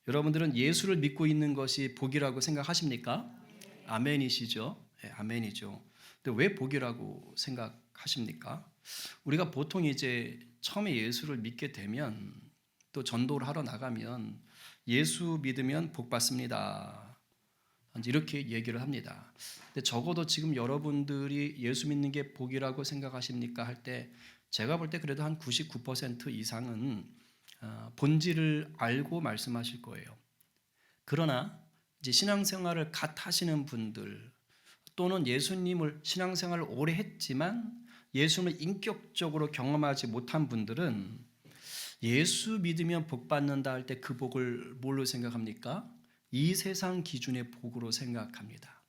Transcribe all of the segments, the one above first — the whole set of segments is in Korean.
여러분들은 예수를 믿고 있는 것이 복이라고 생각하십니까? 아멘이시죠? 네, 아멘이죠. 근데 왜 복이라고 생각하십니까? 우리가 보통 이제 처음에 예수를 믿게 되면 또 전도를 하러 나가면 예수 믿으면 복 받습니다. 이렇게 얘기를 합니다. 근데 적어도 지금 여러분들이 예수 믿는 게 복이라고 생각하십니까? 할 때 제가 볼 때 그래도 한 99% 이상은 본질을 알고 말씀하실 거예요. 그러나 이제 신앙생활을 갓 하시는 분들 또는 예수님을 신앙생활을 오래 했지만 예수님을 인격적으로 경험하지 못한 분들은 예수 믿으면 복 받는다 할 때 그 복을 뭘로 생각합니까? 이 세상 기준의 복으로 생각합니다.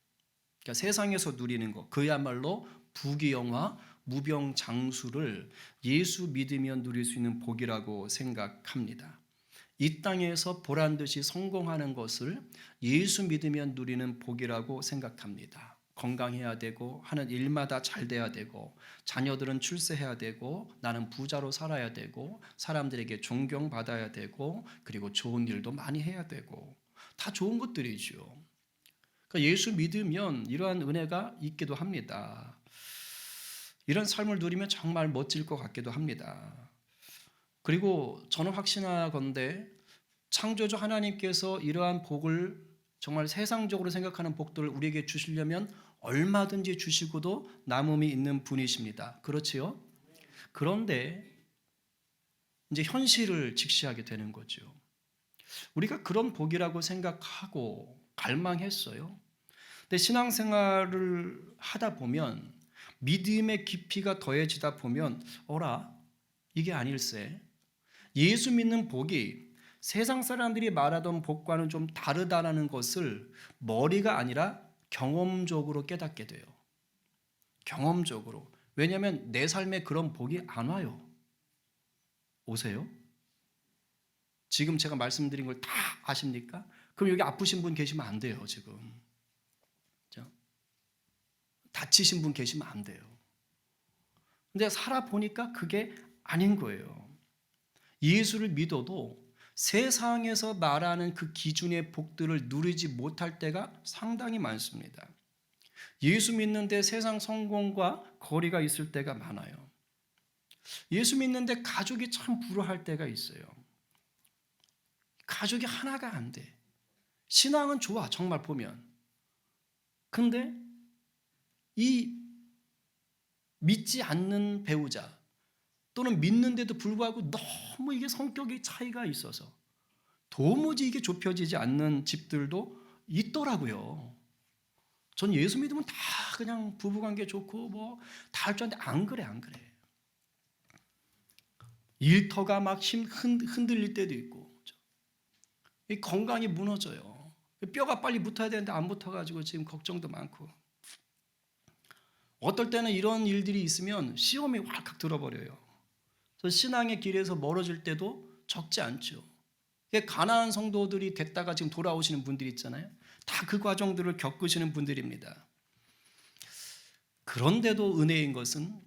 그러니까 세상에서 누리는 것, 그야말로 부귀영화, 무병장수를 예수 믿으면 누릴 수 있는 복이라고 생각합니다. 이 땅에서 보란듯이 성공하는 것을 예수 믿으면 누리는 복이라고 생각합니다. 건강해야 되고 하는 일마다 잘 돼야 되고 자녀들은 출세해야 되고 나는 부자로 살아야 되고 사람들에게 존경받아야 되고 그리고 좋은 일도 많이 해야 되고 다 좋은 것들이죠. 그러니까 예수 믿으면 이러한 은혜가 있기도 합니다. 이런 삶을 누리면 정말 멋질 것 같기도 합니다. 그리고 저는 확신하건대 창조주 하나님께서 이러한 복을 정말 세상적으로 생각하는 복들을 우리에게 주시려면 얼마든지 주시고도 남음이 있는 분이십니다. 그렇지요? 그런데 이제 현실을 직시하게 되는 거죠. 우리가 그런 복이라고 생각하고 갈망했어요. 근데 신앙생활을 하다 보면 믿음의 깊이가 더해지다 보면 어라 이게 아닐세. 예수 믿는 복이 세상 사람들이 말하던 복과는 좀 다르다라는 것을 머리가 아니라 경험적으로 깨닫게 돼요. 경험적으로. 왜냐하면 내 삶에 그런 복이 안 와요. 오세요? 지금 제가 말씀드린 걸 다 아십니까? 그럼 여기 아프신 분 계시면 안 돼요, 지금. 다치신 분 계시면 안 돼요. 근데 살아보니까 그게 아닌 거예요. 예수를 믿어도 세상에서 말하는 그 기준의 복들을 누리지 못할 때가 상당히 많습니다. 예수 믿는데 세상 성공과 거리가 있을 때가 많아요. 예수 믿는데 가족이 참 불화할 때가 있어요. 가족이 하나가 안 돼. 신앙은 좋아, 정말 보면. 근데 이 믿지 않는 배우자 또는 믿는데도 불구하고 너무 이게 성격의 차이가 있어서 도무지 이게 좁혀지지 않는 집들도 있더라고요. 전 예수 믿으면 다 그냥 부부관계 좋고 뭐 다 할 줄 아는데 안 그래, 안 그래. 일터가 막 흔들릴 때도 있고 이 건강이 무너져요. 뼈가 빨리 붙어야 되는데 안 붙어가지고 지금 걱정도 많고 어떨 때는 이런 일들이 있으면 시험이 왈칵 들어버려요. 그래서 신앙의 길에서 멀어질 때도 적지 않죠. 가나안 성도들이 됐다가 지금 돌아오시는 분들이 있잖아요. 다 그 과정들을 겪으시는 분들입니다. 그런데도 은혜인 것은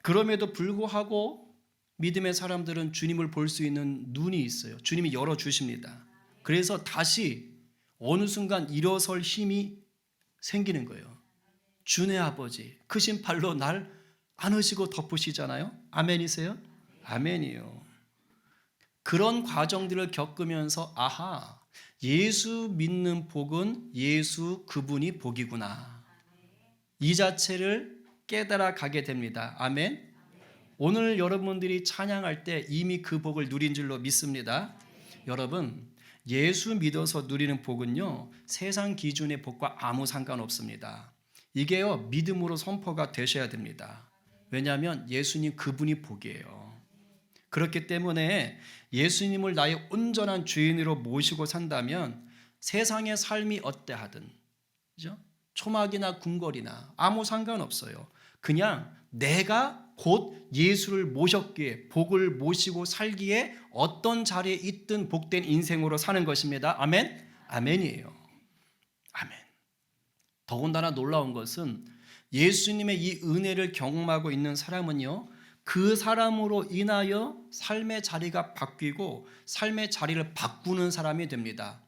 그럼에도 불구하고 믿음의 사람들은 주님을 볼 수 있는 눈이 있어요. 주님이 열어주십니다. 그래서 다시 어느 순간 일어설 힘이 생기는 거예요. 주의 아버지 크신 팔로 날 안으시고 덮으시잖아요. 아멘이세요? 아멘이요. 그런 과정들을 겪으면서 아하 예수 믿는 복은 예수 그분이 복이구나. 이 자체를 깨달아 가게 됩니다. 아멘. 오늘 여러분들이 찬양할 때 이미 그 복을 누린 줄로 믿습니다. 여러분 예수 믿어서 누리는 복은요 세상 기준의 복과 아무 상관없습니다. 이게요 믿음으로 선포가 되셔야 됩니다. 왜냐하면 예수님 그분이 복이에요. 그렇기 때문에 예수님을 나의 온전한 주인으로 모시고 산다면 세상의 삶이 어때하든 그죠? 초막이나 궁궐이나 아무 상관없어요. 그냥 내가 곧 예수를 모셨기에 복을 모시고 살기에 어떤 자리에 있든 복된 인생으로 사는 것입니다. 아멘? 아멘이에요. 아멘. 더군다나 놀라운 것은 예수님의 이 은혜를 경험하고 있는 사람은요 그 사람으로 인하여 삶의 자리가 바뀌고 삶의 자리를 바꾸는 사람이 됩니다.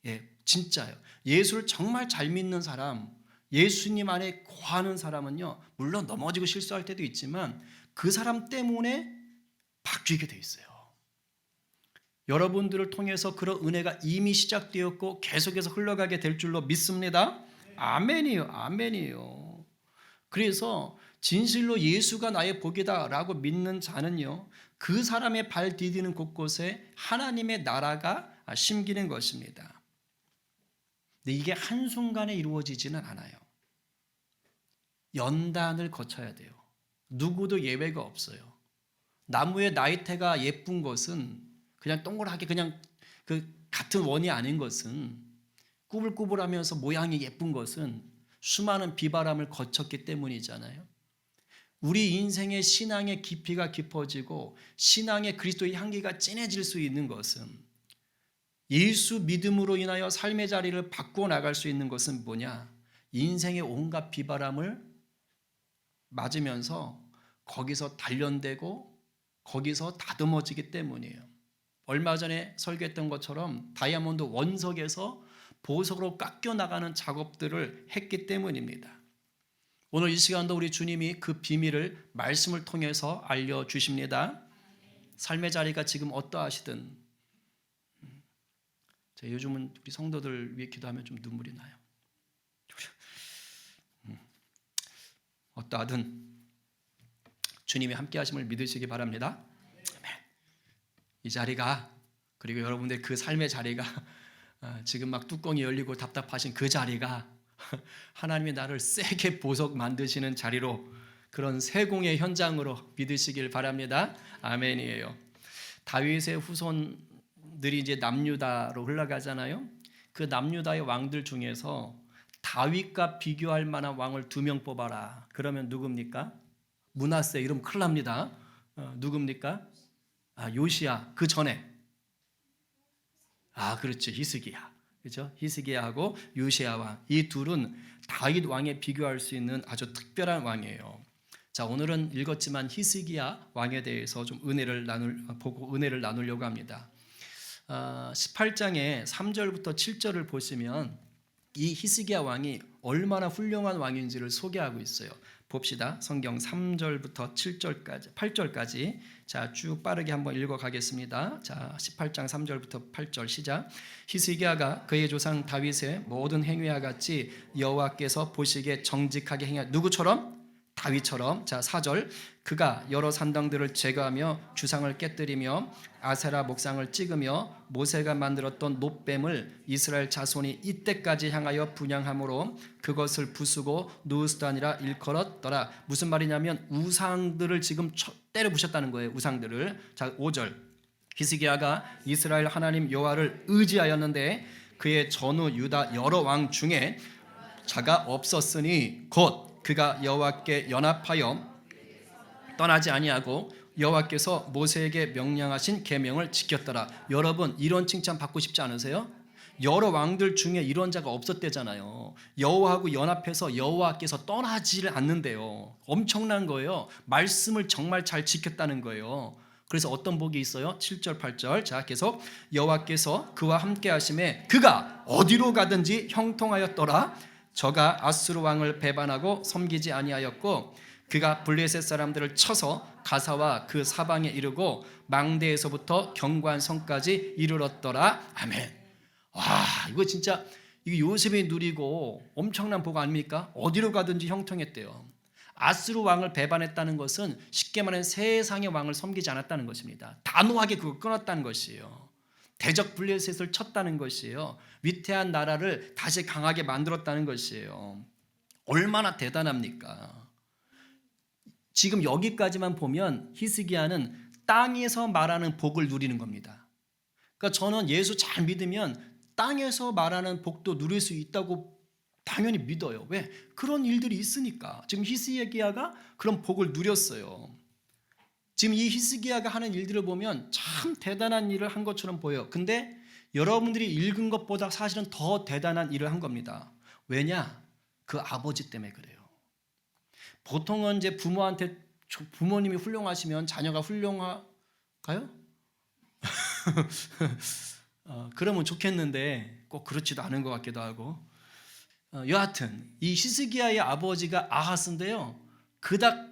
예, 진짜요. 예수를 정말 잘 믿는 사람, 예수님 안에 거하는 사람은요, 물론 넘어지고 실수할 때도 있지만 그 사람 때문에 바뀌게 돼 있어요. 여러분들을 통해서 그런 은혜가 이미 시작되었고 계속해서 흘러가게 될 줄로 믿습니다. 아멘이요, 아멘이요. 그래서 진실로 예수가 나의 복이다라고 믿는 자는요, 그 사람의 발 디디는 곳곳에 하나님의 나라가 심기는 것입니다. 근데 이게 한순간에 이루어지지는 않아요. 연단을 거쳐야 돼요. 누구도 예외가 없어요. 나무의 나이테가 예쁜 것은 그냥 동그랗게 그냥 그 같은 원이 아닌 것은, 꾸불꾸불하면서 모양이 예쁜 것은 수많은 비바람을 거쳤기 때문이잖아요. 우리 인생의 신앙의 깊이가 깊어지고 신앙의 그리스도의 향기가 진해질 수 있는 것은, 예수 믿음으로 인하여 삶의 자리를 바꾸어 나갈 수 있는 것은 뭐냐? 인생의 온갖 비바람을 맞으면서 거기서 단련되고 거기서 다듬어지기 때문이에요. 얼마 전에 설교했던 것처럼 다이아몬드 원석에서 보석으로 깎여 나가는 작업들을 했기 때문입니다. 오늘 이 시간도 우리 주님이 그 비밀을 말씀을 통해서 알려주십니다. 삶의 자리가 지금 어떠하시든, 요즘은 우리 성도들 위해 기도하면 좀 눈물이 나요. 어떠하든 주님이 함께 하심을 믿으시기 바랍니다. 이 자리가, 그리고 여러분들 그 삶의 자리가 지금 막 뚜껑이 열리고 답답하신 그 자리가 하나님이 나를 세게 보석 만드시는 자리로, 그런 세공의 현장으로 믿으시길 바랍니다. 아멘이에요. 다윗의 후손들이 이제 남유다로 흘러가잖아요. 그 남유다의 왕들 중에서 다윗과 비교할 만한 왕을 2명 뽑아라. 그러면 누굽니까? 므낫세. 이러면 큰일 납니다. 누굽니까? 요시야. 그 전에 그렇죠, 히스기야. 그렇죠? 히스기야하고 요시야 왕, 이 둘은 다윗 왕에 비교할 수 있는 아주 특별한 왕이에요. 자, 오늘은 읽었지만 히스기야 왕에 대해서 좀 은혜를 나누려고 합니다. 18장의 3절부터 7절을 보시면 이 히스기야 왕이 얼마나 훌륭한 왕인지를 소개하고 있어요. 봅시다. 성경 3절부터 7절까지, 8절까지. 자, 쭉 빠르게 한번 읽어 가겠습니다. 자, 18장 3절부터 8절 시작. 히스기야가 그의 조상 다윗의 모든 행위와 같이 여호와께서 보시기에 정직하게 행하, 누구처럼? 다윗처럼. 자, 4절. 그가 여러 산당들을 제거하며 주상을 깨뜨리며 아세라 목상을 찍으며 모세가 만들었던 놋뱀을 이스라엘 자손이 이때까지 향하여 분향함으로 그것을 부수고 누스단이라 일컬었더라. 무슨 말이냐면 우상들을 지금 때려 부셨다는 거예요. 우상들을. 자, 5절. 히스기야가 이스라엘 하나님 여호와를 의지하였는데 그의 전후 유다 여러 왕 중에 자가 없었으니 곧 그가 여호와께 연합하여 떠나지 아니하고 여호와께서 모세에게 명령하신 계명을 지켰더라. 여러분, 이런 칭찬 받고 싶지 않으세요? 여러 왕들 중에 이런 자가 없었대잖아요. 여호와하고 연합해서 여호와께서 떠나지를 않는데요. 엄청난 거예요. 말씀을 정말 잘 지켰다는 거예요. 그래서 어떤 복이 있어요? 7절 8절. 자, 계속. 여호와께서 그와 함께 하심에 그가 어디로 가든지 형통하였더라. 저가 아수르 왕을 배반하고 섬기지 아니하였고 그가 블레셋 사람들을 쳐서 가사와 그 사방에 이르고 망대에서부터 경관성까지 이르렀더라. 아멘. 와, 이거 진짜 이거 요셉이 누리고 엄청난 복 아닙니까? 어디로 가든지 형통했대요. 아수르 왕을 배반했다는 것은 쉽게 말하면 세상의 왕을 섬기지 않았다는 것입니다. 단호하게 그걸 끊었다는 것이에요. 대적 블레셋을 쳤다는 것이에요. 위태한 나라를 다시 강하게 만들었다는 것이에요. 얼마나 대단합니까? 지금 여기까지만 보면 히스기야는 땅에서 말하는 복을 누리는 겁니다. 그러니까 저는 예수 잘 믿으면 땅에서 말하는 복도 누릴 수 있다고 당연히 믿어요. 왜? 그런 일들이 있으니까. 지금 히스기야가 그런 복을 누렸어요. 지금 이 히스기야가 하는 일들을 보면 참 대단한 일을 한 것처럼 보여요. 근데 여러분들이 읽은 것보다 사실은 더 대단한 일을 한 겁니다. 왜냐? 그 아버지 때문에 그래요. 보통은 이제 부모한테 부모님이 훌륭하시면 자녀가 훌륭할까요? 그러면 좋겠는데 꼭 그렇지도 않은 것 같기도 하고. 여하튼 이 히스기야의 아버지가 아하스인데요. 그닥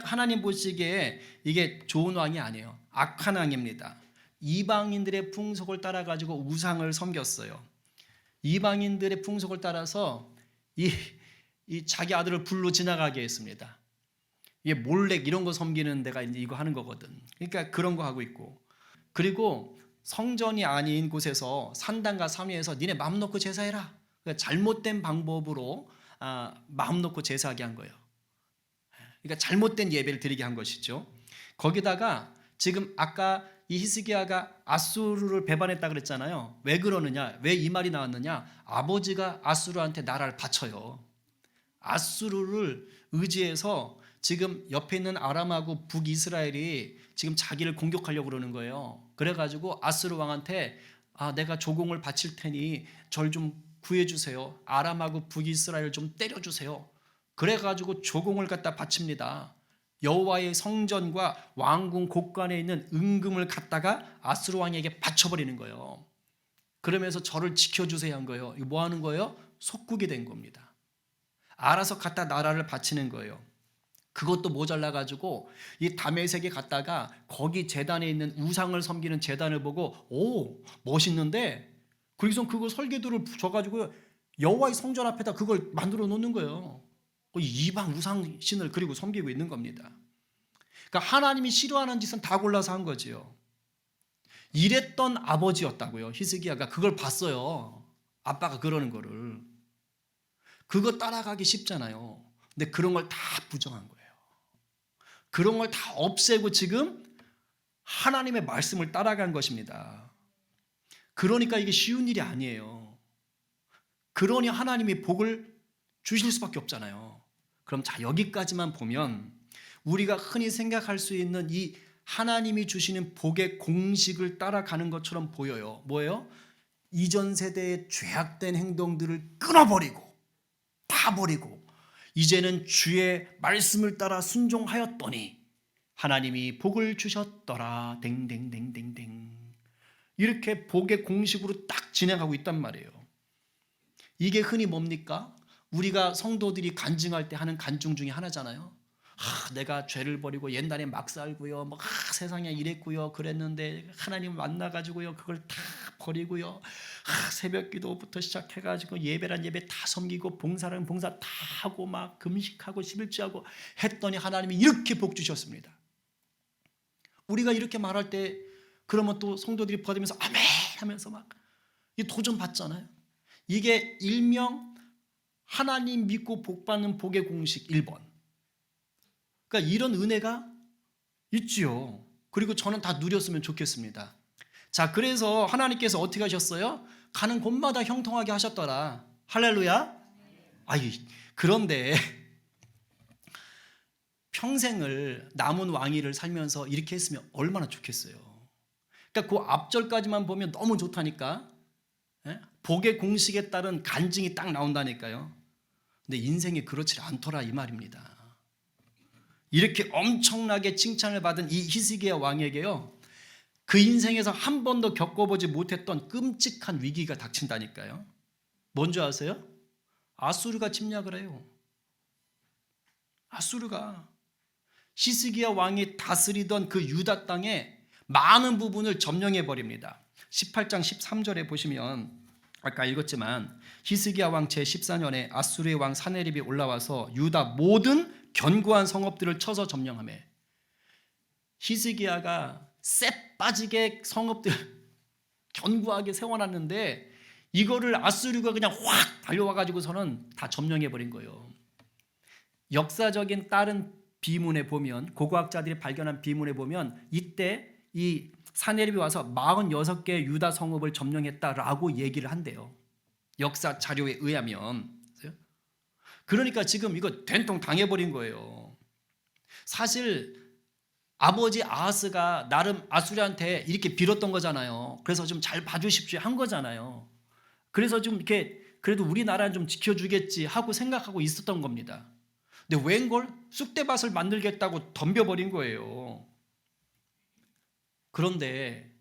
하나님 보시기에 이게 좋은 왕이 아니에요. 악한 왕입니다. 이방인들의 풍속을 따라 가지고 우상을 섬겼어요. 이방인들의 풍속을 따라서 이 자기 아들을 불로 지나가게 했습니다. 이게 몰렉 이런 거 섬기는 데가 이제 이거 하는 거거든. 그러니까 그런 거 하고 있고. 그리고 성전이 아닌 곳에서 산당과 삼위에서 니네 마음 놓고 제사해라. 그러니까 잘못된 방법으로 마음 놓고 제사하게 한 거예요. 그러니까 잘못된 예배를 드리게 한 것이죠. 거기다가 지금 아까 이 히스기야가 아수르를 배반했다 그랬잖아요. 왜 그러느냐? 왜 이 말이 나왔느냐? 아버지가 아수르한테 나라를 바쳐요. 아수르를 의지해서 지금 옆에 있는 아람하고 북이스라엘이 지금 자기를 공격하려고 그러는 거예요. 그래가지고 아수르 왕한테 내가 조공을 바칠 테니 절 좀 구해주세요. 아람하고 북이스라엘 좀 때려주세요. 그래가지고 조공을 갖다 바칩니다. 여호와의 성전과 왕궁 곳간에 있는 은금을 갖다가 아수르 왕에게 바쳐버리는 거예요. 그러면서 저를 지켜주세요 한 거예요. 이거 뭐 하는 거예요? 속국이 된 겁니다. 알아서 갖다 나라를 바치는 거예요. 그것도 모자라가지고 이 다메섹에 갔다가 거기 제단에 있는 우상을 섬기는 제단을 보고 오 멋있는데 거기서 그거 설계도를 줘가지고 여호와의 성전 앞에다 그걸 만들어 놓는 거예요. 이방 우상 신을 그리고 섬기고 있는 겁니다. 그러니까 하나님이 싫어하는 짓은 다 골라서 한 거지요. 이랬던 아버지였다고요. 히스기야가 그걸 봤어요. 아빠가 그러는 거를. 그거 따라가기 쉽잖아요. 근데 그런 걸 다 부정한 거예요. 그런 걸 다 없애고 지금 하나님의 말씀을 따라간 것입니다. 그러니까 이게 쉬운 일이 아니에요. 그러니 하나님이 복을 주실 수밖에 없잖아요. 그럼 자 여기까지만 보면 우리가 흔히 생각할 수 있는 이 하나님이 주시는 복의 공식을 따라가는 것처럼 보여요. 뭐예요? 이전 세대의 죄악된 행동들을 끊어버리고 다 버리고 이제는 주의 말씀을 따라 순종하였더니 하나님이 복을 주셨더라. 댕댕댕댕댕. 이렇게 복의 공식으로 딱 진행하고 있단 말이에요. 이게 흔히 뭡니까? 우리가 성도들이 간증할 때 하는 간증 중에 하나잖아요. 내가 죄를 버리고 옛날에 막 살고요. 세상에 이랬고요. 그랬는데 하나님 만나가지고요. 그걸 다 버리고요. 새벽 기도부터 시작해가지고 예배란 예배 다 섬기고 봉사란 봉사 다 하고 막 금식하고 11주하고 했더니 하나님이 이렇게 복 주셨습니다. 우리가 이렇게 말할 때 그러면 또 성도들이 받으면서 아멘 하면서 막 도전 받잖아요. 이게 일명 하나님 믿고 복 받는 복의 공식 1번. 그러니까 이런 은혜가 있지요. 그리고 저는 다 누렸으면 좋겠습니다. 자, 그래서 하나님께서 어떻게 하셨어요? 가는 곳마다 형통하게 하셨더라. 할렐루야. 그런데 평생을 남은 왕위를 살면서 이렇게 했으면 얼마나 좋겠어요. 그러니까 그 앞절까지만 보면 너무 좋다니까. 복의 공식에 따른 간증이 딱 나온다니까요. 근데 인생이 그렇지 않더라 이 말입니다. 이렇게 엄청나게 칭찬을 받은 이 히스기야 왕에게요. 그 인생에서 한 번도 겪어보지 못했던 끔찍한 위기가 닥친다니까요. 뭔지 아세요? 아수르가 침략을 해요. 아수르가 히스기야 왕이 다스리던 그 유다 땅의 많은 부분을 점령해 버립니다. 18장 13절에 보시면 아까 읽었지만 히스기야 왕 제14년에 아수르의 왕 사네립이 올라와서 유다 모든 견고한 성읍들을 쳐서 점령하며 히스기야가 쎄 빠지게 성읍들 견고하게 세워놨는데 이거를 아수르가 그냥 확 달려와가지고서는 다 점령해버린 거예요. 역사적인 다른 비문에 보면 고고학자들이 발견한 비문에 보면 이때 이 사네립이 와서 46개의 유다 성읍을 점령했다라고 얘기를 한대요. 역사 자료에 의하면. 그러니까 지금 이거 된통 당해버린 거예요. 사실 아버지 아하스가 나름 아수르한테 이렇게 빌었던 거잖아요. 그래서 좀 잘 봐주십시오 한 거잖아요. 그래서 좀 이렇게 그래도 우리나라는 좀 지켜주겠지 하고 생각하고 있었던 겁니다. 근데 웬걸 쑥대밭을 만들겠다고 덤벼버린 거예요. 그런데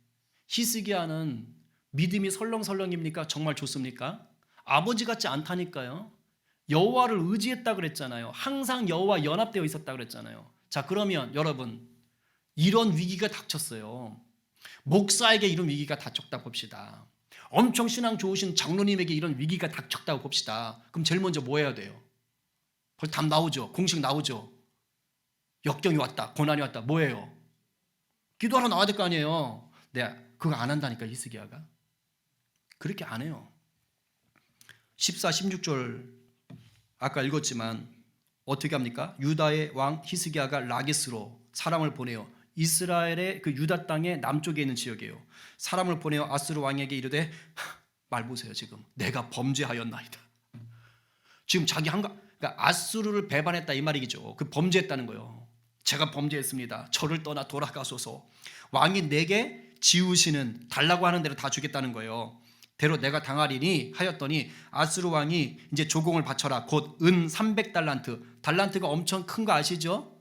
히스기야는 믿음이 설렁설렁입니까? 정말 좋습니까? 아버지 같지 않다니까요. 여호와를 의지했다 그랬잖아요. 항상 여호와 연합되어 있었다 그랬잖아요. 자, 그러면 여러분, 이런 위기가 닥쳤어요. 목사에게 이런 위기가 닥쳤다 봅시다. 엄청 신앙 좋으신 장로님에게 이런 위기가 닥쳤다고 봅시다. 그럼 제일 먼저 뭐 해야 돼요? 벌써 답 나오죠. 공식 나오죠. 역경이 왔다. 고난이 왔다. 뭐예요? 기도하러 나와야 될 거 아니에요. 내가 그거 안 한다니까, 히스기야가. 그렇게 안 해요. 14, 16절 아까 읽었지만 어떻게 합니까? 유다의 왕 히스기야가 라기스로 사람을 보내요. 이스라엘의 그 유다 땅의 남쪽에 있는 지역이에요. 사람을 보내어 아수르 왕에게 이르되, 말 보세요. 지금 내가 범죄하였나이다. 지금 자기 그러니까 아수르를 배반했다 이 말이죠. 그 범죄했다는 거예요. 제가 범죄했습니다. 저를 떠나 돌아가소서. 왕이 내게 지우시는 달라고 하는 대로 다 주겠다는 거예요. 대로 내가 당하리니 하였더니 아수르 왕이 이제 조공을 바쳐라. 곧 은 300달란트. 달란트가 엄청 큰 거 아시죠?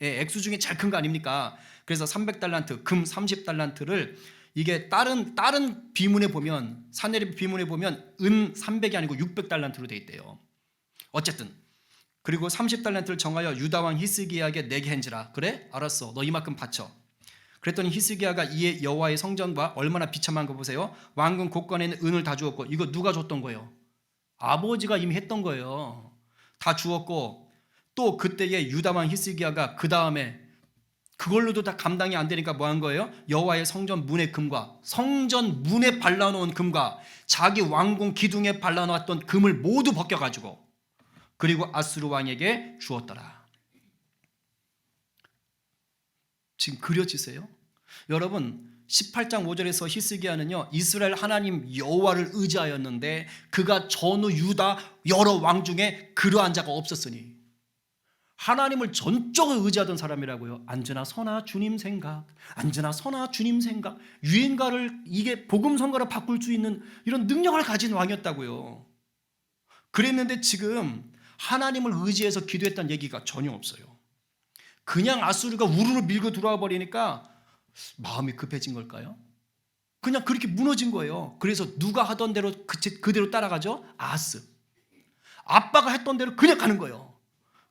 예, 액수 중에 제일 큰 거 아닙니까? 그래서 300달란트, 금 30달란트를 이게 다른 비문에 보면 사내립 비문에 보면 은 300이 아니고 600달란트로 돼 있대요. 어쨌든 그리고 30달란트를 정하여 유다 왕 히스기야에게 내게 한지라. 그래? 알았어. 너 이만큼 바쳐. 그랬더니 히스기야가 이에 여호와의 성전과 얼마나 비참한 거 보세요. 왕궁 곳간에는 은을 다 주었고, 이거 누가 줬던 거예요? 아버지가 이미 했던 거예요. 다 주었고, 또 그때에 유다 왕 히스기야가 그 다음에 그걸로도 다 감당이 안 되니까 뭐 한 거예요? 여호와의 성전 문의 금과 성전 문에 발라놓은 금과 자기 왕궁 기둥에 발라놓았던 금을 모두 벗겨가지고 그리고 아수르 왕에게 주었더라. 지금 그려지세요? 여러분, 18장 5절에서 히스기야는요, 이스라엘 하나님 여호와를 의지하였는데 그가 전후 유다 여러 왕 중에 그러한 자가 없었으니, 하나님을 전적으로 의지하던 사람이라고요. 언제나 선하 주님 생각, 언제나 선하 주님 생각, 유행가를 이게 복음 성가로 바꿀 수 있는 이런 능력을 가진 왕이었다고요. 그랬는데 지금 하나님을 의지해서 기도했다는 얘기가 전혀 없어요. 그냥 아수르가 우르르 밀고 들어와 버리니까 마음이 급해진 걸까요? 그냥 그렇게 무너진 거예요. 그래서 누가 하던 대로 그대로 따라가죠? 아하스. 아빠가 했던 대로 그냥 가는 거예요.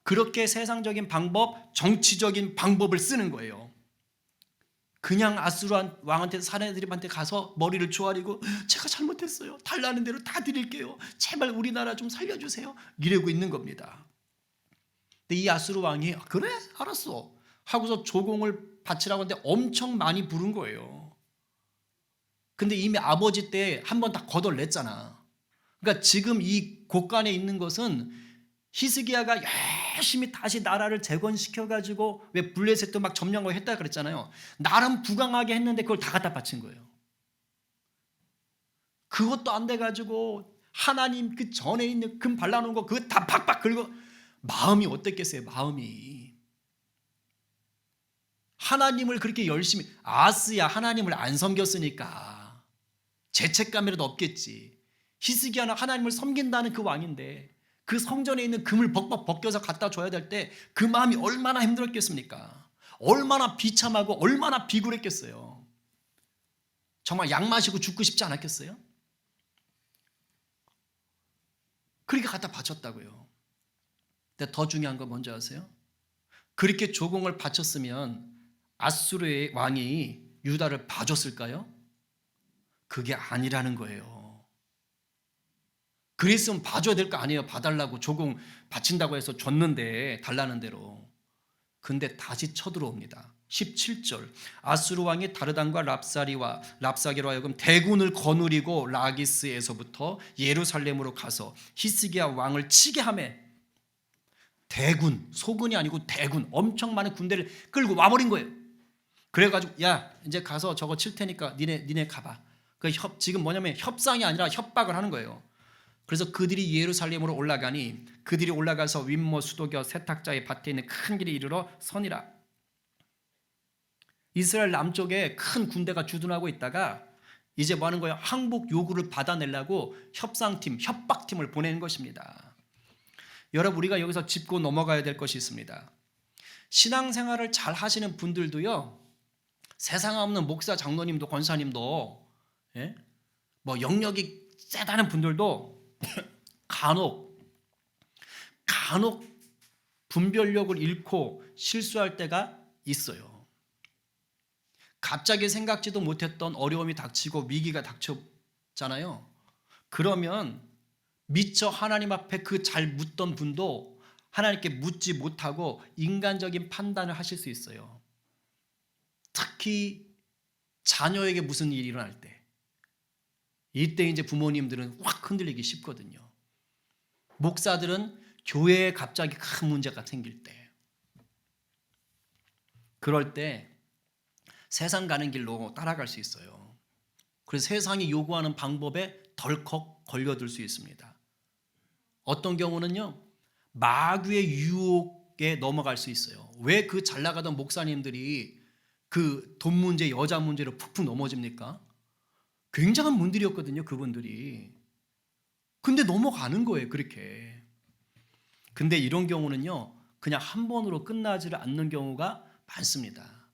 그렇게 세상적인 방법, 정치적인 방법을 쓰는 거예요. 그냥 아수르 왕한테 사내들한테 가서 머리를 조아리고 제가 잘못했어요. 달라는 대로 다 드릴게요. 제발 우리나라 좀 살려주세요. 이러고 있는 겁니다. 근데 이 아수르 왕이 그래? 알았어. 하고서 조공을 바치라고 하는데 엄청 많이 부른 거예요. 근데 이미 아버지 때 한 번 다 거덜냈잖아. 그러니까 지금 이 곳간에 있는 것은 히스기야가 열심히 다시 나라를 재건시켜가지고 왜 블레셋도 막 점령하고 했다 그랬잖아요. 나름 부강하게 했는데 그걸 다 갖다 바친 거예요. 그것도 안 돼가지고 하나님 그 전에 있는 금 발라놓은 거 그거 다 팍팍 긁어. 마음이 어땠겠어요? 마음이. 하나님을 그렇게 열심히, 아스야 하나님을 안 섬겼으니까 죄책감이라도 없겠지. 히스기야는 하나님을 섬긴다는 그 왕인데 그 성전에 있는 금을 벅벅 벗겨서 갖다 줘야 될 때 그 마음이 얼마나 힘들었겠습니까? 얼마나 비참하고 얼마나 비굴했겠어요. 정말 약 마시고 죽고 싶지 않았겠어요? 그렇게 갖다 바쳤다고요. 근데 더 중요한 건 뭔지 아세요? 그렇게 조공을 바쳤으면 아수르의 왕이 유다를 봐줬을까요? 그게 아니라는 거예요. 그랬으면 봐줘야 될 거 아니에요. 봐달라고 조공 바친다고 해서 줬는데 달라는 대로. 근데 다시 쳐들어옵니다. 17절 아수르 왕이 다르단과 랍사게로 하여금 대군을 거느리고 라기스에서부터 예루살렘으로 가서 히스기야 왕을 치게 하며, 대군, 소군이 아니고 대군, 엄청 많은 군대를 끌고 와버린 거예요. 그래가지고 야 이제 가서 저거 칠 테니까 니네 가봐. 지금 뭐냐면 협상이 아니라 협박을 하는 거예요. 그래서 그들이 예루살렘으로 올라가니 그들이 올라가서 윗모 수도겨 세탁자의 밭에 있는 큰 길에 이르러 서니라. 이스라엘 남쪽에 큰 군대가 주둔하고 있다가 이제 뭐 하는 거예요? 항복 요구를 받아내려고 협상팀, 협박팀을 보내는 것입니다. 여러분, 우리가 여기서 짚고 넘어가야 될 것이 있습니다. 신앙생활을 잘 하시는 분들도요, 세상 없는 목사, 장로님도, 권사님도, 예? 뭐 영역이 세다는 분들도 간혹 분별력을 잃고 실수할 때가 있어요. 갑자기 생각지도 못했던 어려움이 닥치고 위기가 닥쳤잖아요. 그러면 미처 하나님 앞에 그 잘 묻던 분도 하나님께 묻지 못하고 인간적인 판단을 하실 수 있어요. 특히 자녀에게 무슨 일이 일어날 때, 이때 이제 부모님들은 확 흔들리기 쉽거든요. 목사들은 교회에 갑자기 큰 문제가 생길 때, 그럴 때 세상 가는 길로 따라갈 수 있어요. 그래서 세상이 요구하는 방법에 덜컥 걸려들 수 있습니다. 어떤 경우는요, 마귀의 유혹에 넘어갈 수 있어요. 왜 그 잘 나가던 목사님들이 그 돈 문제, 여자 문제로 푹푹 넘어집니까? 굉장한 분들이었거든요, 그분들이. 근데 넘어가는 거예요, 그렇게. 근데 이런 경우는요, 그냥 한 번으로 끝나지를 않는 경우가 많습니다.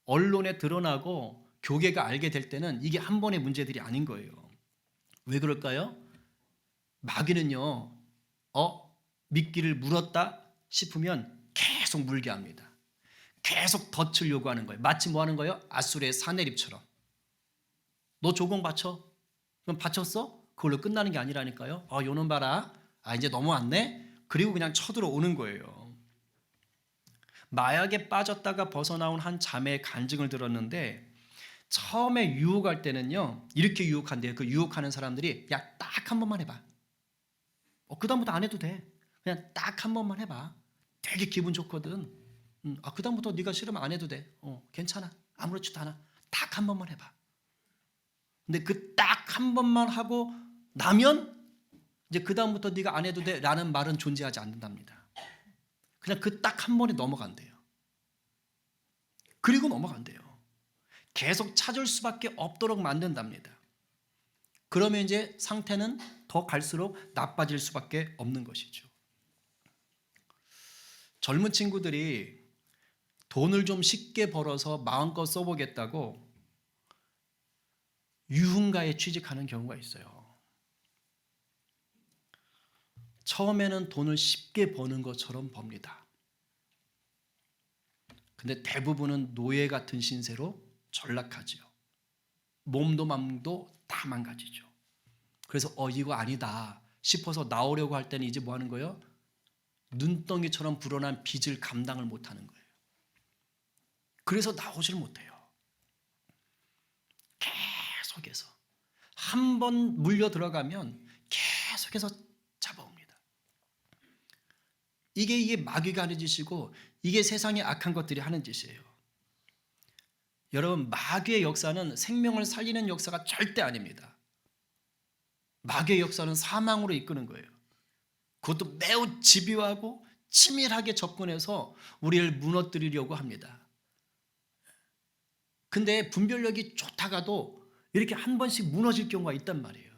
언론에 드러나고 교계가 알게 될 때는 이게 한 번의 문제들이 아닌 거예요. 왜 그럴까요? 마귀는요, 미끼를 물었다 싶으면 계속 물게 합니다. 계속 덫을 요구하는 거예요. 마치 뭐 하는 거예요? 아수르의 사내립처럼. 너 조공 바쳐? 그럼 바쳤어? 그걸로 끝나는 게 아니라니까요. 요놈 봐라. 이제 넘어왔네? 그리고 그냥 쳐들어오는 거예요. 마약에 빠졌다가 벗어나온 한 자매의 간증을 들었는데, 처음에 유혹할 때는요, 이렇게 유혹한대요. 그 유혹하는 사람들이, 야, 딱 한 번만 해봐. 그다음부터 안 해도 돼. 그냥 딱 한 번만 해봐. 되게 기분 좋거든. 그다음부터 네가 싫으면 안 해도 돼. 괜찮아. 아무렇지도 않아. 딱 한 번만 해봐. 근데 그 딱 한 번만 하고 나면 이제 그다음부터 네가 안 해도 돼 라는 말은 존재하지 않는답니다. 그냥 그 딱 한 번에 넘어간대요. 그리고 넘어간대요. 계속 찾을 수밖에 없도록 만든답니다. 그러면 이제 상태는 더 갈수록 나빠질 수밖에 없는 것이죠. 젊은 친구들이 돈을 좀 쉽게 벌어서 마음껏 써보겠다고 유흥가에 취직하는 경우가 있어요. 처음에는 돈을 쉽게 버는 것처럼 법니다. 근데 대부분은 노예 같은 신세로 전락하죠. 몸도 마음도 다 망가지죠. 그래서 이거 아니다 싶어서 나오려고 할 때는 이제 뭐 하는 거예요? 눈덩이처럼 불어난 빚을 감당을 못하는 거예요. 그래서 나오질 못해요. 계속해서 한 번 물려 들어가면 계속해서 잡아옵니다. 이게 마귀가 하는 짓이고, 이게 세상의 악한 것들이 하는 짓이에요. 여러분, 마귀의 역사는 생명을 살리는 역사가 절대 아닙니다. 마귀의 역사는 사망으로 이끄는 거예요. 그것도 매우 집요하고 치밀하게 접근해서 우리를 무너뜨리려고 합니다. 근데 분별력이 좋다가도 이렇게 한 번씩 무너질 경우가 있단 말이에요.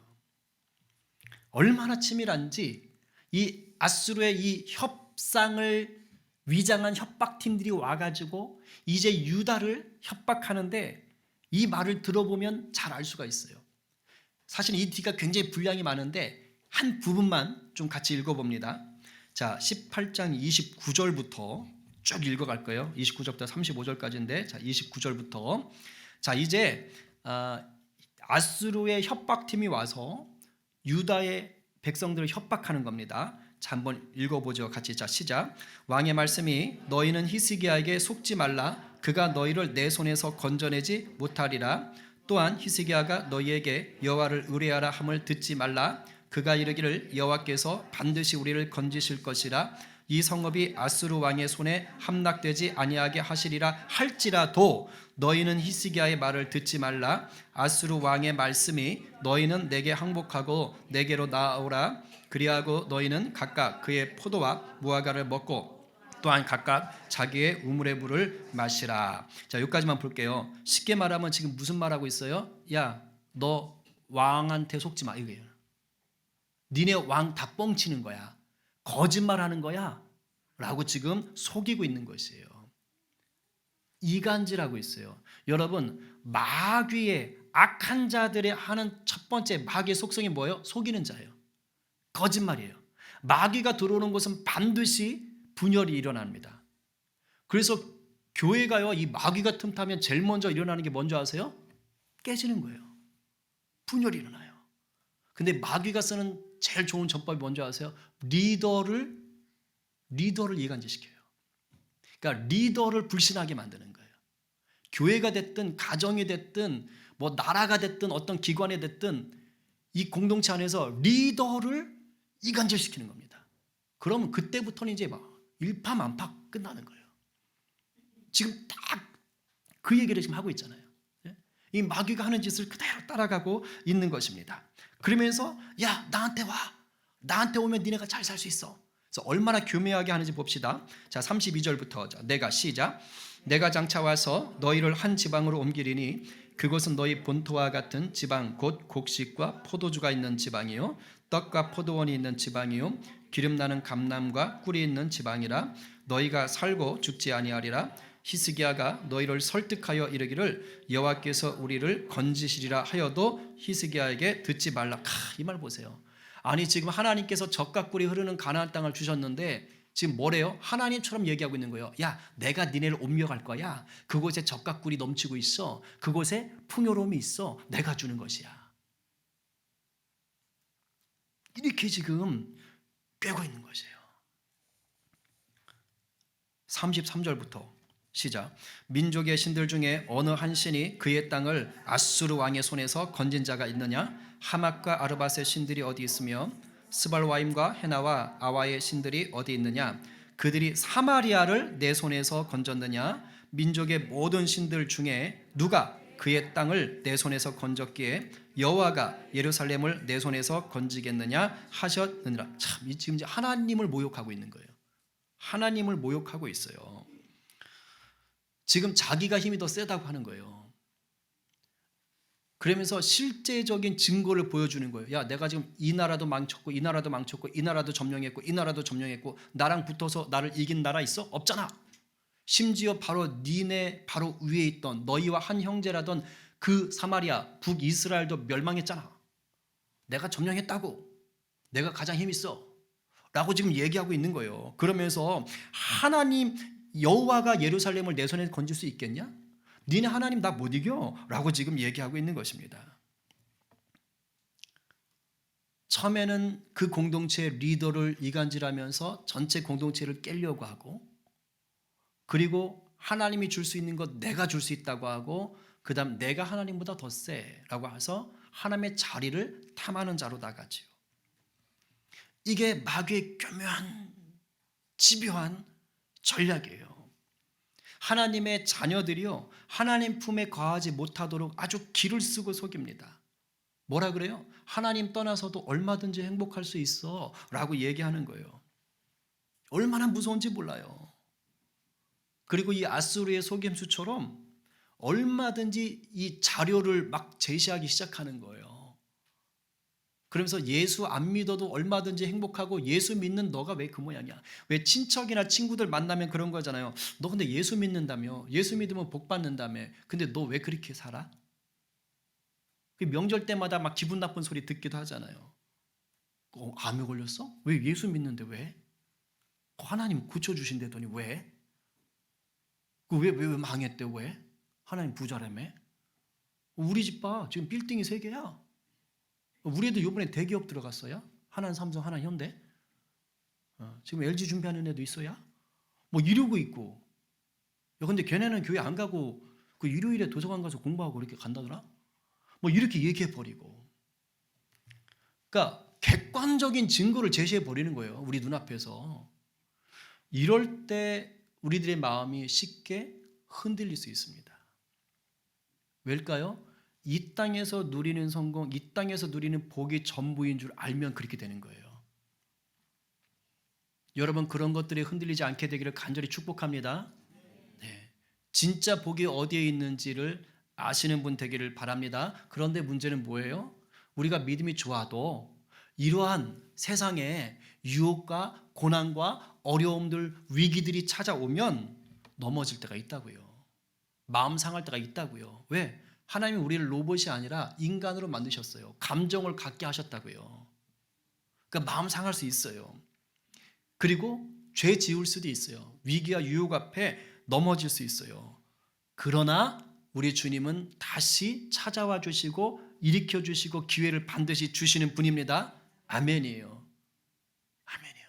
얼마나 치밀한지 이 아수르의 이 협상을 위장한 협박팀들이 와가지고 이제 유다를 협박하는데, 이 말을 들어보면 잘 알 수가 있어요. 사실 이 뒤가 굉장히 분량이 많은데 한 부분만 좀 같이 읽어봅니다. 자, 18장 29절부터 쭉 읽어갈 거예요. 29절부터 35절까지인데, 자, 29절부터. 자, 이제 아수르의 협박팀이 와서 유다의 백성들을 협박하는 겁니다. 자, 한번 읽어보죠. 같이. 자, 시작. 왕의 말씀이 너희는 히스기야에게 속지 말라. 그가 너희를 내 손에서 건져내지 못하리라. 또한 히스기야가 너희에게 여호와를 의뢰하라 함을 듣지 말라. 그가 이르기를 여호와께서 반드시 우리를 건지실 것이라. 이 성읍이 아수르 왕의 손에 함락되지 아니하게 하시리라 할지라도 너희는 히스기야의 말을 듣지 말라. 아수르 왕의 말씀이 너희는 내게 항복하고 내게로 나아오라. 그리하고 너희는 각각 그의 포도와 무화과를 먹고 또한 각각 자기의 우물의 물을 마시라. 자, 여기까지만 볼게요. 쉽게 말하면 지금 무슨 말하고 있어요? 야, 너 왕한테 속지 마, 이거예요. 니네 왕 다 뻥치는 거야. 거짓말하는 거야 라고 지금 속이고 있는 것이에요. 이간질하고 있어요. 여러분, 마귀의 악한 자들의 하는 첫 번째 마귀의 속성이 뭐예요? 속이는 자예요. 거짓말이에요. 마귀가 들어오는 곳은 반드시 분열이 일어납니다. 그래서 교회가요, 이 마귀가 틈타면 제일 먼저 일어나는 게 뭔지 아세요? 깨지는 거예요. 분열이 일어나요. 근데 마귀가 쓰는 제일 좋은 전법이 뭔지 아세요? 리더를 이간질시켜요. 그러니까 리더를 불신하게 만드는 거예요. 교회가 됐든 가정이 됐든 뭐 나라가 됐든 어떤 기관이 됐든 이 공동체 안에서 리더를 이간질시키는 겁니다. 그러면 그때부터는 이제 막 일파만파 끝나는 거예요. 지금 딱 그 얘기를 지금 하고 있잖아요. 이 마귀가 하는 짓을 그대로 따라가고 있는 것입니다. 그러면서 야, 나한테 와. 나한테 오면 니네가 잘 살 수 있어. 그래서 얼마나 교묘하게 하는지 봅시다. 자, 32절부터 내가 시작. 내가 장차 와서 너희를 한 지방으로 옮기리니 그곳은 너희 본토와 같은 지방 곧 곡식과 포도주가 있는 지방이요 떡과 포도원이 있는 지방이요 기름나는 감람과 꿀이 있는 지방이라. 너희가 살고 죽지 아니하리라. 히스기야가 너희를 설득하여 이르기를 여호와께서 우리를 건지시리라 하여도 히스기야에게 듣지 말라. 이 말 보세요. 아니 지금 하나님께서 젖과 꿀이 흐르는 가나안 땅을 주셨는데 지금 뭐래요? 하나님처럼 얘기하고 있는 거예요. 야, 내가 니네를 옮겨갈 거야. 그곳에 젖과 꿀이 넘치고 있어. 그곳에 풍요로움이 있어. 내가 주는 것이야. 이렇게 지금 꿰고 있는 것이에요. 33절부터 시작. 민족의 신들 중에 어느 한 신이 그의 땅을 아수르 왕의 손에서 건진 자가 있느냐? 하맛과 아르밧의 신들이 어디 있으며 스발와임과 헤나와 아와의 신들이 어디 있느냐? 그들이 사마리아를 내 손에서 건졌느냐? 민족의 모든 신들 중에 누가 그의 땅을 내 손에서 건졌기에 여호와가 예루살렘을 내 손에서 건지겠느냐 하셨느니라. 참, 지금 이제 하나님을 모욕하고 있는 거예요. 하나님을 모욕하고 있어요. 지금 자기가 힘이 더 세다고 하는 거예요. 그러면서 실제적인 증거를 보여주는 거예요. 야, 내가 지금 이 나라도 망쳤고 이 나라도 망쳤고 이 나라도 점령했고 이 나라도 점령했고 나랑 붙어서 나를 이긴 나라 있어? 없잖아. 심지어 바로 니네 바로 위에 있던 너희와 한 형제라던 그 사마리아 북이스라엘도 멸망했잖아. 내가 점령했다고. 내가 가장 힘 있어. 라고 지금 얘기하고 있는 거예요. 그러면서 하나님 여호와가 예루살렘을 내 손에 건질 수 있겠냐? 니네 하나님 나 못 이겨? 라고 지금 얘기하고 있는 것입니다. 처음에는 그 공동체의 리더를 이간질하면서 전체 공동체를 깨려고 하고, 그리고 하나님이 줄 수 있는 것 내가 줄 수 있다고 하고, 그 다음 내가 하나님보다 더 세라고 해서 하나님의 자리를 탐하는 자로 나가지요. 이게 마귀의 교묘한 집요한 전략이에요. 하나님의 자녀들이요, 하나님 품에 거하지 못하도록 아주 기를 쓰고 속입니다. 뭐라 그래요? 하나님 떠나서도 얼마든지 행복할 수 있어 라고 얘기하는 거예요. 얼마나 무서운지 몰라요. 그리고 이 아수르의 속임수처럼 얼마든지 이 자료를 막 제시하기 시작하는 거예요. 그러면서 예수 안 믿어도 얼마든지 행복하고 예수 믿는 너가 왜 그 모양이야? 왜 친척이나 친구들 만나면 그런 거잖아요. 너 근데 예수 믿는다며? 예수 믿으면 복 받는다며? 근데 너 왜 그렇게 살아? 명절 때마다 막 기분 나쁜 소리 듣기도 하잖아요. 암에 걸렸어? 왜 예수 믿는데 왜? 하나님 고쳐주신다더니 왜? 왜 망했대 왜? 하나님 부자라며? 우리 집 봐. 지금 빌딩이 3개야. 우리 애도 이번에 대기업 들어갔어요. 하나는 삼성, 하나는 현대. 지금 LG 준비하는 애도 있어요. 뭐 이러고 있고. 야, 근데 걔네는 교회 안 가고 그 일요일에 도서관 가서 공부하고 이렇게 간다더라. 뭐 이렇게 얘기해 버리고. 그러니까 객관적인 증거를 제시해 버리는 거예요. 우리 눈앞에서. 이럴 때 우리들의 마음이 쉽게 흔들릴 수 있습니다. 왜일까요? 이 땅에서 누리는 성공, 이 땅에서 누리는 복이 전부인 줄 알면 그렇게 되는 거예요. 여러분 그런 것들에 흔들리지 않게 되기를 간절히 축복합니다. 네. 진짜 복이 어디에 있는지를 아시는 분 되기를 바랍니다. 그런데 문제는 뭐예요? 우리가 믿음이 좋아도 이러한 세상에 유혹과 고난과 어려움들, 위기들이 찾아오면 넘어질 때가 있다고요. 마음 상할 때가 있다고요. 왜? 하나님이 우리를 로봇이 아니라 인간으로 만드셨어요. 감정을 갖게 하셨다고요. 그러니까 마음 상할 수 있어요. 그리고 죄 지을 수도 있어요. 위기와 유혹 앞에 넘어질 수 있어요. 그러나 우리 주님은 다시 찾아와 주시고 일으켜 주시고 기회를 반드시 주시는 분입니다. 아멘이에요. 아멘이에요.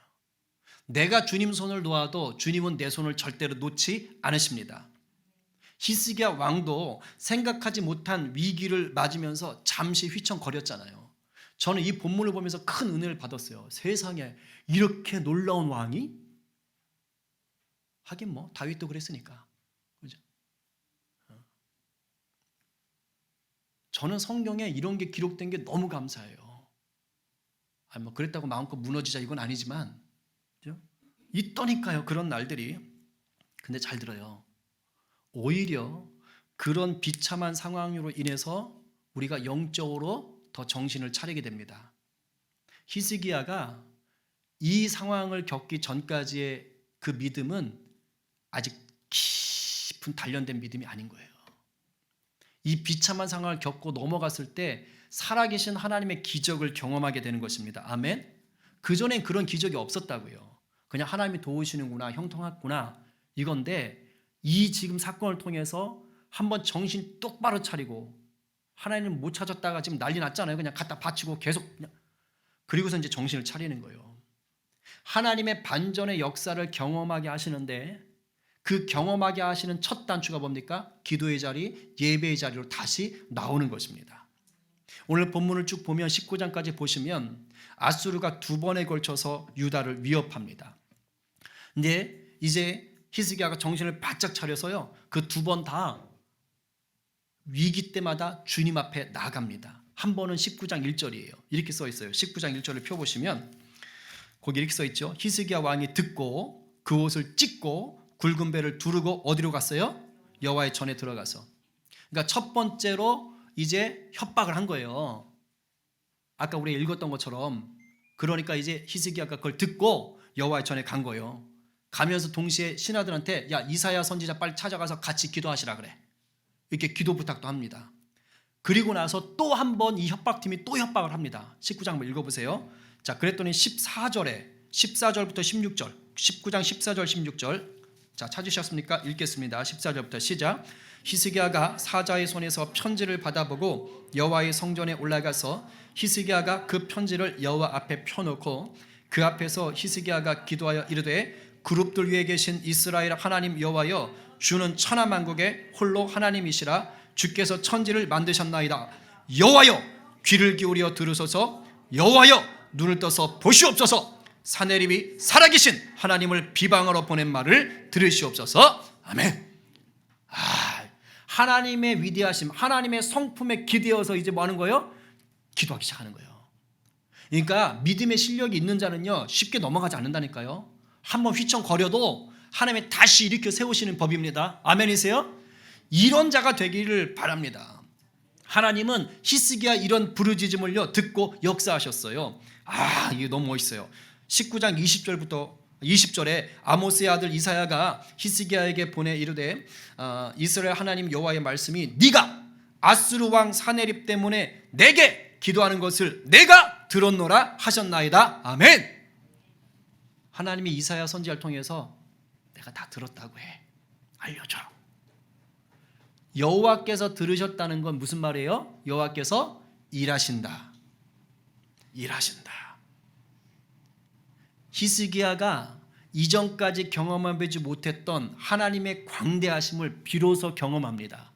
내가 주님 손을 놓아도 주님은 내 손을 절대로 놓지 않으십니다. 히스기야 왕도 생각하지 못한 위기를 맞으면서 잠시 휘청거렸잖아요. 저는 이 본문을 보면서 큰 은혜를 받았어요. 세상에 이렇게 놀라운 왕이? 하긴 뭐 다윗도 그랬으니까. 그죠? 저는 성경에 이런 게 기록된 게 너무 감사해요. 뭐 그랬다고 마음껏 무너지자 이건 아니지만, 그죠? 있더니까요, 그런 날들이. 근데 잘 들어요. 오히려 그런 비참한 상황으로 인해서 우리가 영적으로 더 정신을 차리게 됩니다. 히스기야가 이 상황을 겪기 전까지의 그 믿음은 아직 깊은 단련된 믿음이 아닌 거예요. 이 비참한 상황을 겪고 넘어갔을 때 살아계신 하나님의 기적을 경험하게 되는 것입니다. 아멘. 그전엔 그런 기적이 없었다고요. 그냥 하나님이 도우시는구나, 형통하구나 이건데, 이 지금 사건을 통해서 한번 정신 똑바로 차리고, 하나님을 못 찾았다가 지금 난리 났잖아요. 그냥 갖다 바치고 계속 그냥. 그리고서 이제 정신을 차리는 거예요. 하나님의 반전의 역사를 경험하게 하시는데, 그 경험하게 하시는 첫 단추가 뭡니까? 기도의 자리, 예배의 자리로 다시 나오는 것입니다. 오늘 본문을 쭉 보면 19장까지 보시면 아수르가 두 번에 걸쳐서 유다를 위협합니다. 근데 이제 히스기야가 정신을 바짝 차려서요, 그 두 번 다 위기 때마다 주님 앞에 나갑니다. 한 번은 19장 1절이에요. 이렇게 써 있어요. 19장 1절을 펴보시면 거기 이렇게 써 있죠. 히스기야 왕이 듣고 그 옷을 찢고 굵은 배를 두르고 어디로 갔어요? 여호와의 전에 들어가서. 그러니까 첫 번째로 이제 협박을 한 거예요. 아까 우리가 읽었던 것처럼. 그러니까 이제 히스기야가 그걸 듣고 여호와의 전에 간 거예요. 가면서 동시에 신하들한테, 야, 이사야 선지자 빨리 찾아가서 같이 기도하시라 그래. 이렇게 기도 부탁도 합니다. 그리고 나서 또 한 번 이 협박팀이 또 협박을 합니다. 19장 한번 읽어보세요. 자, 그랬더니 14절부터 16절, 19장 14절 16절. 자, 찾으셨습니까? 읽겠습니다. 14절부터 시작. 히스기야가 사자의 손에서 편지를 받아보고 여호와의 성전에 올라가서 히스기야가 그 편지를 여호와 앞에 펴놓고 그 앞에서 히스기야가 기도하여 이르되, 그룹들 위에 계신 이스라엘 하나님 여호와여, 주는 천하만국의 홀로 하나님이시라. 주께서 천지를 만드셨나이다. 여호와여, 귀를 기울여 들으소서. 여호와여, 눈을 떠서 보시옵소서. 사내립이 살아계신 하나님을 비방하러 보낸 말을 들으시옵소서. 아멘. 하나님의 위대하심, 하나님의 성품에 기대어서 이제 뭐 하는 거예요? 기도하기 시작하는 거예요. 그러니까 믿음의 실력이 있는 자는요, 쉽게 넘어가지 않는다니까요. 한번 휘청거려도 하나님이 다시 일으켜 세우시는 법입니다. 아멘이세요? 이런 자가 되기를 바랍니다. 하나님은 히스기야 이런 부르짖음을요 듣고 역사하셨어요. 이게 너무 멋있어요. 19장 20절에 아모스의 아들 이사야가 히스기야에게 보내 이르되, 이스라엘 하나님 여호와의 말씀이 네가 아수르 왕 사네립 때문에 내게 기도하는 것을 내가 들었노라 하셨나이다. 아멘. 하나님이 이사야 선지자를 통해서 내가 다 들었다고 해. 알려줘. 여호와께서 들으셨다는 건 무슨 말이에요? 여호와께서 일하신다. 일하신다. 히스기야가 이전까지 경험하지 못했던 하나님의 광대하심을 비로소 경험합니다.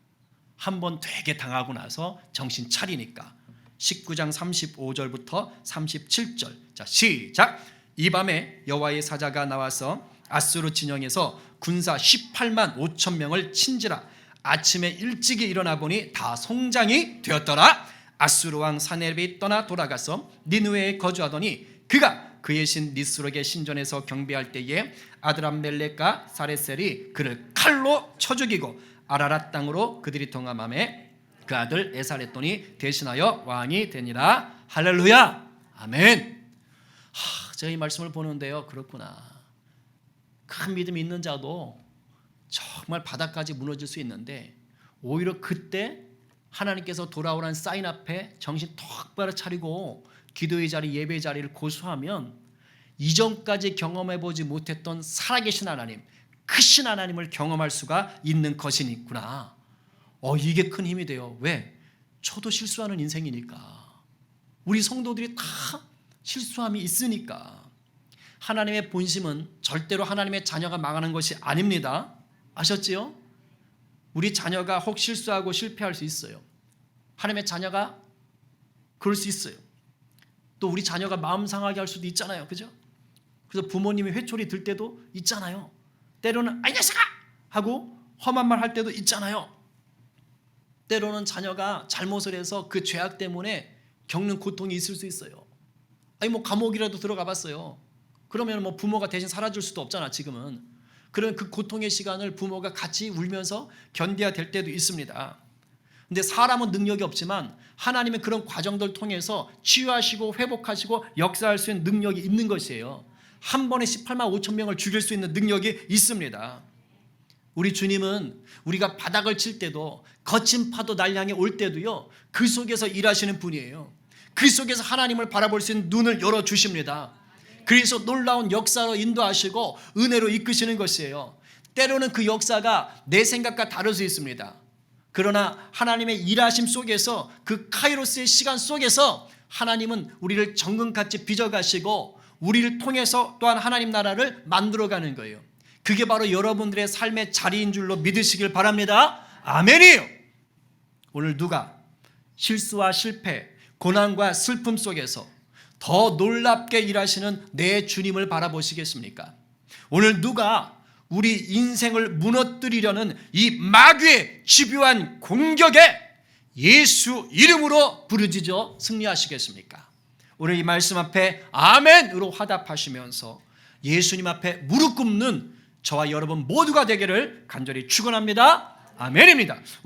한번 되게 당하고 나서 정신 차리니까. 19장 35절부터 37절. 자, 시작. 이 밤에 여호와의 사자가 나와서 아수르 진영에서 군사 18만 5천 명을 친지라. 아침에 일찍이 일어나 보니 다 송장이 되었더라. 아수르 왕 사네립이 떠나 돌아가서 니느웨에 거주하더니 그가 그의 신 니스록의 신전에서 경배할 때에 아드람멜렉과 사레셀이 그를 칼로 쳐 죽이고 아라랏 땅으로 그들이 동함하매 그 아들 에살했더니 대신하여 왕이 되니라. 할렐루야. 아멘. 제가 이 말씀을 보는데요, 그렇구나. 큰 믿음이 있는 자도 정말 바닥까지 무너질 수 있는데 오히려 그때 하나님께서 돌아오라는 사인 앞에 정신 똑바로 차리고 기도의 자리, 예배의 자리를 고수하면 이전까지 경험해보지 못했던 살아계신 하나님, 크신 하나님을 경험할 수가 있는 것이니구나. 이게 큰 힘이 돼요. 왜? 저도 실수하는 인생이니까. 우리 성도들이 다 실수함이 있으니까. 하나님의 본심은 절대로 하나님의 자녀가 망하는 것이 아닙니다. 아셨지요? 우리 자녀가 혹 실수하고 실패할 수 있어요. 하나님의 자녀가 그럴 수 있어요. 또 우리 자녀가 마음 상하게 할 수도 있잖아요. 그죠? 그래서 부모님이 회초리 들 때도 있잖아요. 때로는 아이 녀석아! 하고 험한 말 할 때도 있잖아요. 때로는 자녀가 잘못을 해서 그 죄악 때문에 겪는 고통이 있을 수 있어요. 감옥이라도 들어가 봤어요. 그러면 부모가 대신 살아줄 수도 없잖아, 지금은. 그런 그 고통의 시간을 부모가 같이 울면서 견뎌야 될 때도 있습니다. 근데 사람은 능력이 없지만 하나님은 그런 과정들 통해서 치유하시고 회복하시고 역사할 수 있는 능력이 있는 것이에요. 한 번에 18만 5천 명을 죽일 수 있는 능력이 있습니다. 우리 주님은 우리가 바닥을 칠 때도 거친 파도 날 향해 올 때도요, 그 속에서 일하시는 분이에요. 그 속에서 하나님을 바라볼 수 있는 눈을 열어주십니다. 그래서 놀라운 역사로 인도하시고 은혜로 이끄시는 것이에요. 때로는 그 역사가 내 생각과 다를 수 있습니다. 그러나 하나님의 일하심 속에서 그 카이로스의 시간 속에서 하나님은 우리를 정금같이 빚어가시고 우리를 통해서 또한 하나님 나라를 만들어가는 거예요. 그게 바로 여러분들의 삶의 자리인 줄로 믿으시길 바랍니다. 아멘이에요. 오늘 누가 실수와 실패, 고난과 슬픔 속에서 더 놀랍게 일하시는 내 주님을 바라보시겠습니까? 오늘 누가 우리 인생을 무너뜨리려는 이 마귀의 집요한 공격에 예수 이름으로 부르짖어 승리하시겠습니까? 오늘 이 말씀 앞에 아멘으로 화답하시면서 예수님 앞에 무릎 꿇는 저와 여러분 모두가 되기를 간절히 축원합니다. 아멘입니다.